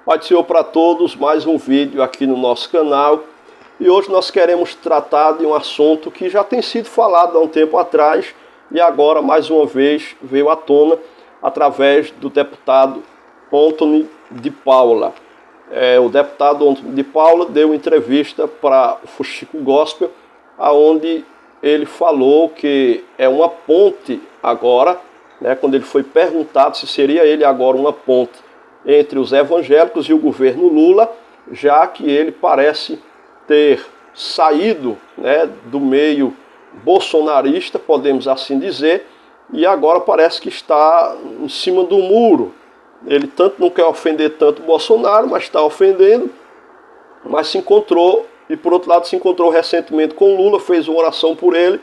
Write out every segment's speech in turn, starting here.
Pai do Senhor para todos, mais um vídeo aqui no nosso canal. E hoje nós queremos tratar de um assunto que já tem sido falado há um tempo atrás e agora mais uma vez veio à tona através do deputado Antony de Paula. O deputado Antony de Paula deu entrevista para o Fuxico Gospel, onde ele falou que é uma ponte agora, quando ele foi perguntado se seria ele agora uma ponte entre os evangélicos e o governo Lula, já que ele parece ter saído do meio bolsonarista, podemos assim dizer, e agora parece que está em cima do muro. Ele tanto não quer ofender tanto o Bolsonaro, mas está ofendendo, mas se encontrou, e por outro lado se encontrou recentemente com Lula, fez uma oração por ele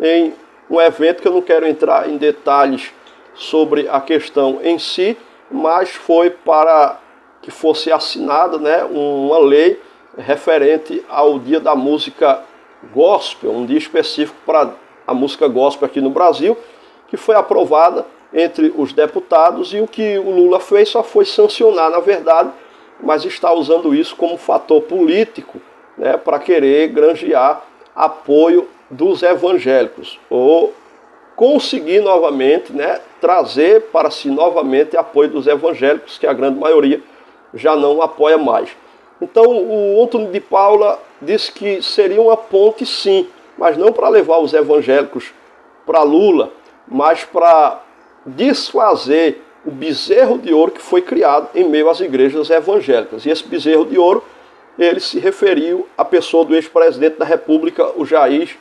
em um evento que eu não quero entrar em detalhes sobre a questão em si, mas foi para que fosse assinada uma lei referente ao Dia da Música Gospel, um dia específico para a música gospel aqui no Brasil, que foi aprovada entre os deputados, e o que o Lula fez só foi sancionar, na verdade, mas está usando isso como fator político para querer granjear apoio dos evangélicos, ou conseguir novamente trazer para si novamente apoio dos evangélicos, que a grande maioria já não apoia mais. Então o Antony de Paula disse que seria uma ponte sim, mas não para levar os evangélicos para Lula, mas para desfazer o bezerro de ouro que foi criado em meio às igrejas evangélicas. E esse bezerro de ouro, ele se referiu à pessoa do ex-presidente da República, o Jair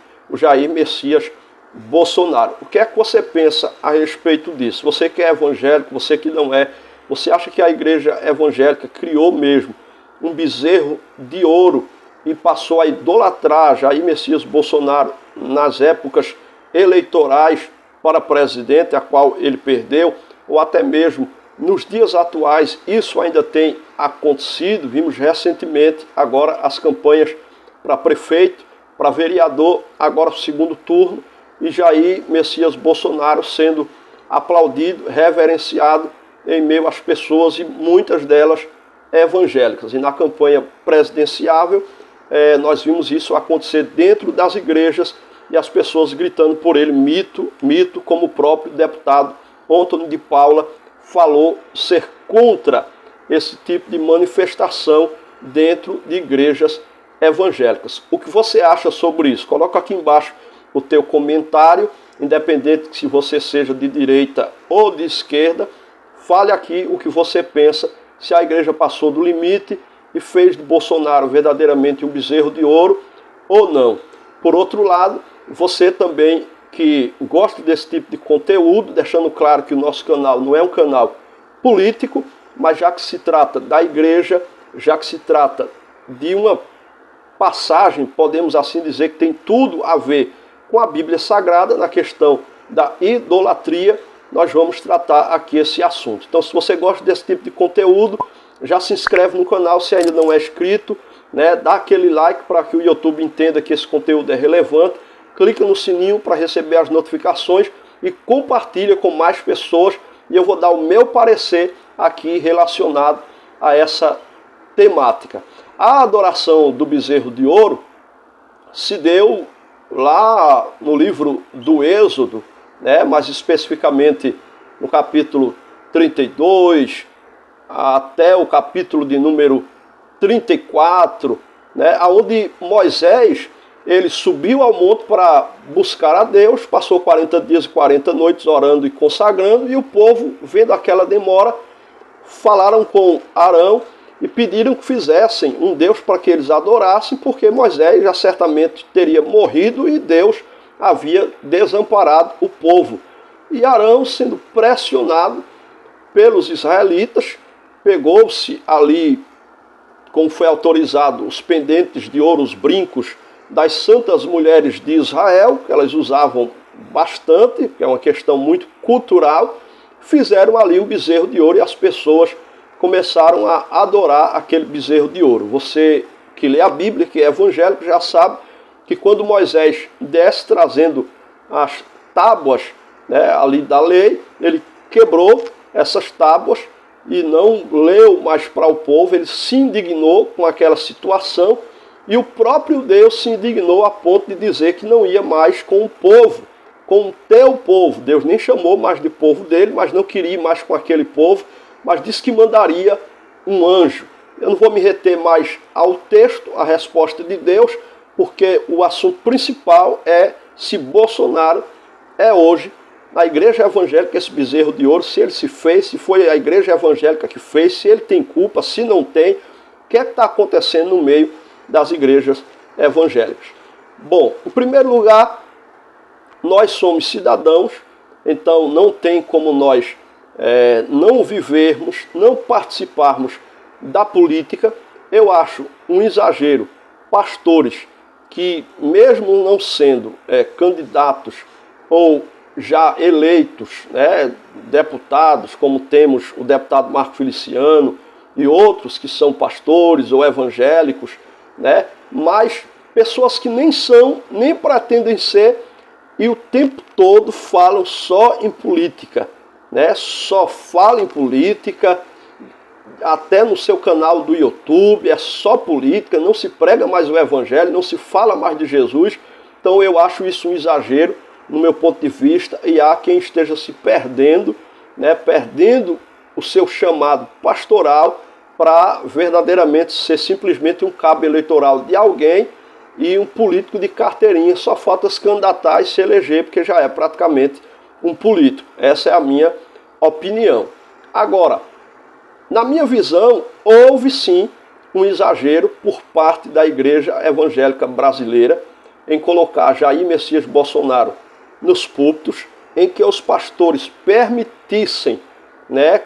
Messias Bolsonaro. O que é que você pensa a respeito disso? Você que é evangélico, você que não é, você acha que a igreja evangélica criou mesmo um bezerro de ouro e passou a idolatrar Jair Messias Bolsonaro nas épocas eleitorais para presidente, a qual ele perdeu, ou até mesmo nos dias atuais isso ainda tem acontecido? Vimos recentemente agora as campanhas para prefeito, para vereador, agora o segundo turno, e Jair Messias Bolsonaro sendo aplaudido, reverenciado em meio às pessoas, e muitas delas evangélicas. E na campanha presidenciável nós vimos isso acontecer dentro das igrejas, e as pessoas gritando por ele, mito, mito, como o próprio deputado Antony de Paula falou ser contra esse tipo de manifestação dentro de igrejas evangélicas. O que você acha sobre isso? Coloca aqui embaixo o teu comentário, independente se você seja de direita ou de esquerda. Fale aqui o que você pensa, se a igreja passou do limite e fez de Bolsonaro verdadeiramente um bezerro de ouro ou não. Por outro lado, você também que gosta desse tipo de conteúdo, deixando claro que o nosso canal não é um canal político, mas já que se trata da igreja, já que se trata de uma passagem, podemos assim dizer, que tem tudo a ver com a Bíblia Sagrada, na questão da idolatria, nós vamos tratar aqui esse assunto. Então, se você gosta desse tipo de conteúdo, já se inscreve no canal se ainda não é inscrito, dá aquele like para que o YouTube entenda que esse conteúdo é relevante, clica no sininho para receber as notificações e compartilha com mais pessoas, e eu vou dar o meu parecer aqui relacionado a essa temática. A adoração do bezerro de ouro se deu lá no livro do Êxodo, mais especificamente no capítulo 32, até o capítulo de número 34, onde Moisés ele subiu ao monte para buscar a Deus, passou 40 dias e 40 noites orando e consagrando, e o povo, vendo aquela demora, falaram com Arão e pediram que fizessem um Deus para que eles adorassem, porque Moisés já certamente teria morrido e Deus havia desamparado o povo. E Arão, sendo pressionado pelos israelitas, pegou-se ali, como foi autorizado, os pendentes de ouro, os brincos das santas mulheres de Israel, que elas usavam bastante, que é uma questão muito cultural, fizeram ali o bezerro de ouro e as pessoas começaram a adorar aquele bezerro de ouro. Você que lê a Bíblia, que é evangélico, já sabe que quando Moisés desce trazendo as tábuas ali da lei, ele quebrou essas tábuas e não leu mais para o povo, ele se indignou com aquela situação, e o próprio Deus se indignou a ponto de dizer que não ia mais com o povo, com o teu povo. Deus nem chamou mais de povo dele, mas não queria ir mais com aquele povo, mas disse que mandaria um anjo. Eu não vou me reter mais ao texto, a resposta de Deus, porque o assunto principal é se Bolsonaro é hoje, na igreja evangélica, esse bezerro de ouro, se ele se fez, se foi a igreja evangélica que fez, se ele tem culpa, se não tem, o que é que está acontecendo no meio das igrejas evangélicas? Bom, em primeiro lugar, nós somos cidadãos, então não tem como nós não vivermos, não participarmos da política. Eu acho um exagero pastores que, mesmo não sendo candidatos ou já eleitos, deputados, como temos o deputado Marco Feliciano e outros que são pastores ou evangélicos, mas pessoas que nem são, nem pretendem ser, e o tempo todo falam só em política, só falam em política, até no seu canal do YouTube, é só política, não se prega mais o evangelho, não se fala mais de Jesus. Então eu acho isso um exagero, no meu ponto de vista, e há quem esteja se perdendo, perdendo o seu chamado pastoral para verdadeiramente ser simplesmente um cabo eleitoral de alguém e um político de carteirinha. Só falta se candidatar e se eleger, porque já é praticamente um político. Essa é a minha opinião. Agora, na minha visão, houve sim um exagero por parte da igreja evangélica brasileira em colocar Jair Messias Bolsonaro nos púlpitos, em que os pastores permitissem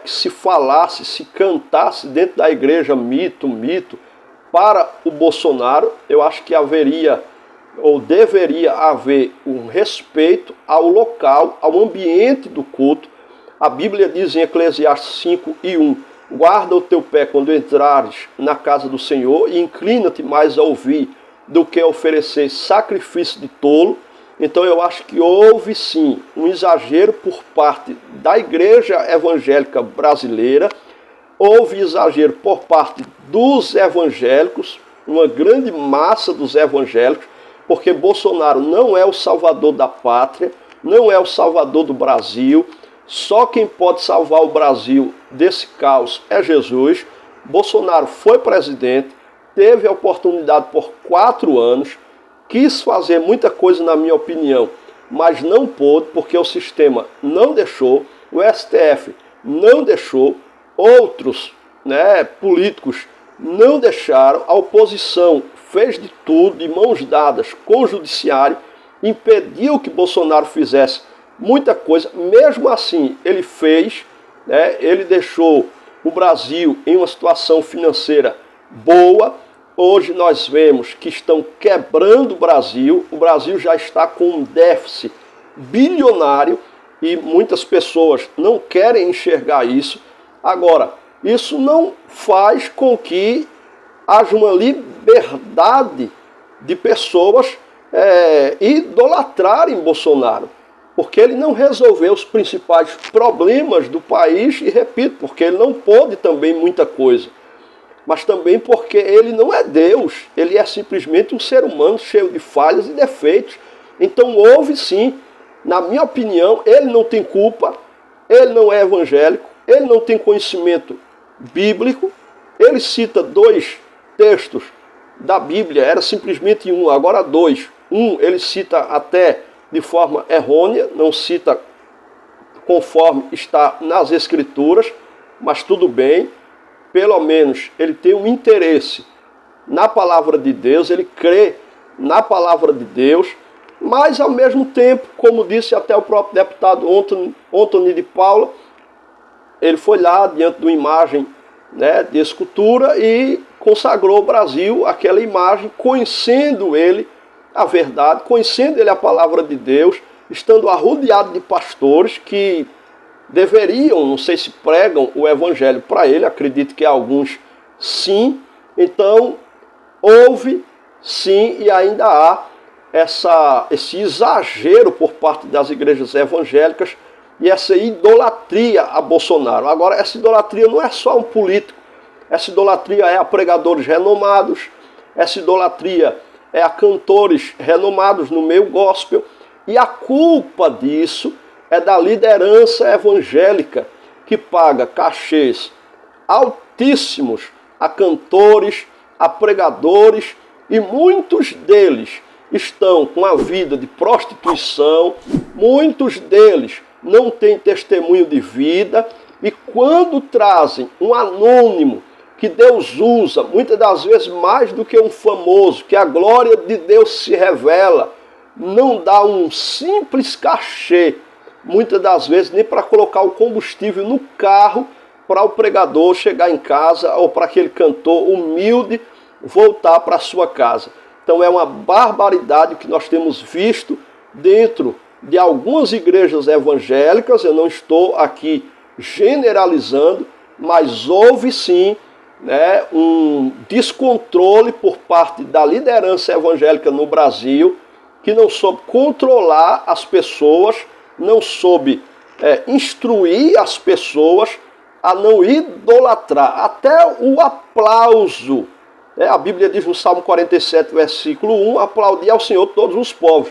que se falasse, se cantasse dentro da igreja mito para o Bolsonaro. Eu acho que haveria ou deveria haver um respeito ao local, ao ambiente do culto. A Bíblia diz em Eclesiastes 5:1, guarda o teu pé quando entrares na casa do Senhor e inclina-te mais a ouvir do que a oferecer sacrifício de tolo. Então eu acho que houve sim um exagero por parte da igreja evangélica brasileira, houve exagero por parte dos evangélicos, uma grande massa dos evangélicos, porque Bolsonaro não é o salvador da pátria, não é o salvador do Brasil. Só quem pode salvar o Brasil desse caos é Jesus. Bolsonaro foi presidente, teve a oportunidade por 4 anos, quis fazer muita coisa, na minha opinião, mas não pôde, porque o sistema não deixou, o STF não deixou, outros políticos não deixaram, a oposição fez de tudo, de mãos dadas com o judiciário, impediu que Bolsonaro fizesse muita coisa. Mesmo assim, ele fez, ele deixou o Brasil em uma situação financeira boa. Hoje nós vemos que estão quebrando o Brasil já está com um déficit bilionário e muitas pessoas não querem enxergar isso. Agora, isso não faz com que haja uma liberdade de pessoas idolatrarem Bolsonaro, porque ele não resolveu os principais problemas do país, e repito, porque ele não pôde também muita coisa, mas também porque ele não é Deus, ele é simplesmente um ser humano cheio de falhas e defeitos. Então houve sim, na minha opinião, ele não tem culpa, ele não é evangélico, ele não tem conhecimento bíblico, ele cita 2 textos da Bíblia, era simplesmente um, agora 2. Ele cita até de forma errônea, não cita conforme está nas Escrituras, mas tudo bem, pelo menos ele tem um interesse na palavra de Deus, ele crê na palavra de Deus, mas ao mesmo tempo, como disse até o próprio deputado Antony de Paula, ele foi lá diante de uma imagem de escultura e consagrou o Brasil àquela imagem, conhecendo ele a verdade, conhecendo ele a palavra de Deus, estando arrodeado de pastores que deveriam, não sei se pregam o evangelho para ele, acredito que alguns sim. Então houve sim e ainda há esse exagero por parte das igrejas evangélicas e essa idolatria a Bolsonaro. Agora, essa idolatria não é só um político, essa idolatria é a pregadores renomados, essa idolatria é a cantores renomados no meio gospel, e a culpa disso é da liderança evangélica, que paga cachês altíssimos a cantores, a pregadores, e muitos deles estão com a vida de prostituição, muitos deles não têm testemunho de vida, e quando trazem um anônimo que Deus usa, muitas das vezes mais do que um famoso, que a glória de Deus se revela, não dá um simples cachê, muitas das vezes nem para colocar o combustível no carro, para o pregador chegar em casa, ou para aquele cantor humilde voltar para a sua casa. Então é uma barbaridade que nós temos visto dentro de algumas igrejas evangélicas. Eu não estou aqui generalizando, mas houve sim, né, um descontrole por parte da liderança evangélica no Brasil, que não soube controlar as pessoas, não soube instruir as pessoas a não idolatrar. Até o aplauso. A Bíblia diz no Salmo 47, versículo 1, aplaudir ao Senhor todos os povos.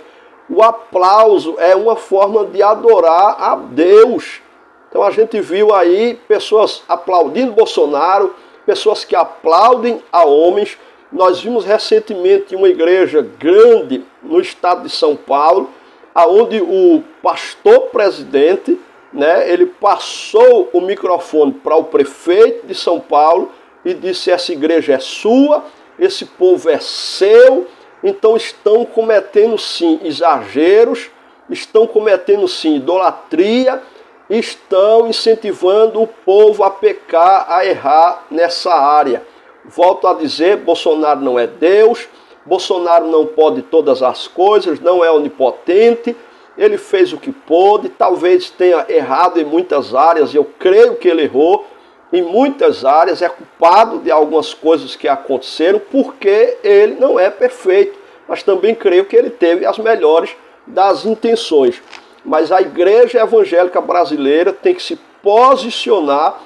O aplauso é uma forma de adorar a Deus. Então a gente viu aí pessoas aplaudindo Bolsonaro, pessoas que aplaudem a homens. Nós vimos recentemente uma igreja grande no estado de São Paulo, onde o pastor presidente, né, ele passou o microfone para o prefeito de São Paulo e disse: essa igreja é sua, esse povo é seu. Então estão cometendo sim exageros, estão cometendo sim idolatria, estão incentivando o povo a pecar, a errar nessa área. Volto a dizer, Bolsonaro não é Deus, Bolsonaro não pode todas as coisas, não é onipotente, ele fez o que pôde, talvez tenha errado em muitas áreas, eu creio que ele errou em muitas áreas, é culpado de algumas coisas que aconteceram, porque ele não é perfeito, mas também creio que ele teve as melhores das intenções. Mas a igreja evangélica brasileira tem que se posicionar,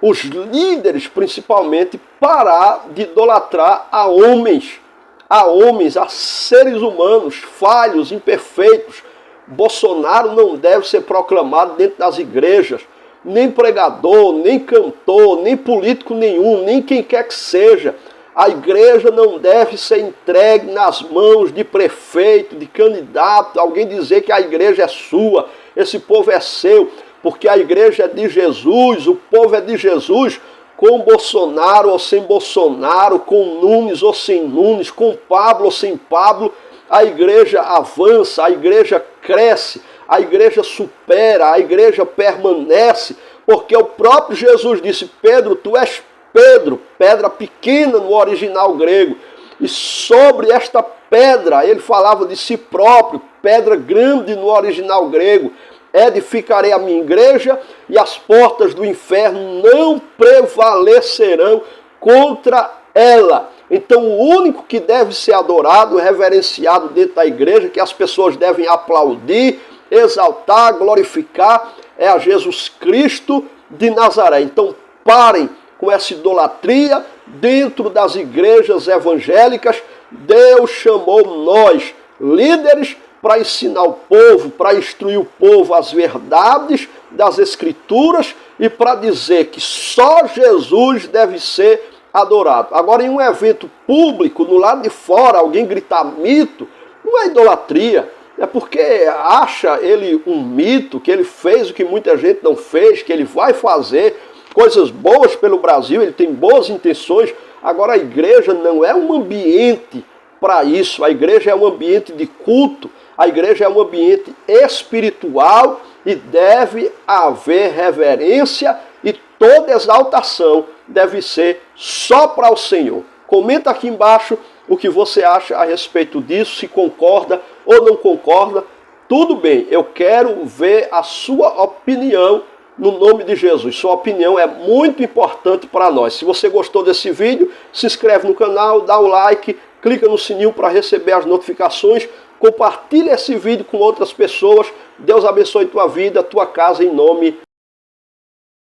os líderes principalmente, parar de idolatrar a homens, a seres humanos falhos, imperfeitos. Bolsonaro não deve ser proclamado dentro das igrejas, nem pregador, nem cantor, nem político nenhum, nem quem quer que seja. A igreja não deve ser entregue nas mãos de prefeito, de candidato, alguém dizer que a igreja é sua, esse povo é seu, porque a igreja é de Jesus, o povo é de Jesus, com Bolsonaro ou sem Bolsonaro, com Nunes ou sem Nunes, com Pablo ou sem Pablo. A igreja avança, a igreja cresce, a igreja supera, a igreja permanece, porque o próprio Jesus disse: Pedro, tu és Pedro, pedra pequena no original grego, e sobre esta pedra, ele falava de si próprio, pedra grande no original grego, edificarei a minha igreja, e as portas do inferno não prevalecerão contra ela. Então o único que deve ser adorado, reverenciado dentro da igreja, que as pessoas devem aplaudir, exaltar, glorificar, é a Jesus Cristo de Nazaré. Então parem com essa idolatria dentro das igrejas evangélicas. Deus chamou nós, líderes, para ensinar o povo, para instruir o povo as verdades das Escrituras e para dizer que só Jesus deve ser adorado. Agora, em um evento público, no lado de fora, alguém gritar mito, não é idolatria. É porque acha ele um mito, que ele fez o que muita gente não fez, que ele vai fazer coisas boas pelo Brasil, ele tem boas intenções. Agora, a igreja não é um ambiente para isso. A igreja é um ambiente de culto, a igreja é um ambiente espiritual e deve haver reverência, e toda exaltação deve ser só para o Senhor. Comenta aqui embaixo o que você acha a respeito disso, se concorda ou não concorda. Tudo bem, eu quero ver a sua opinião no nome de Jesus. Sua opinião é muito importante para nós. Se você gostou desse vídeo, se inscreve no canal, dá o like, clica no sininho para receber as notificações. compartilha esse vídeo com outras pessoas. Deus abençoe tua vida, tua casa, em nome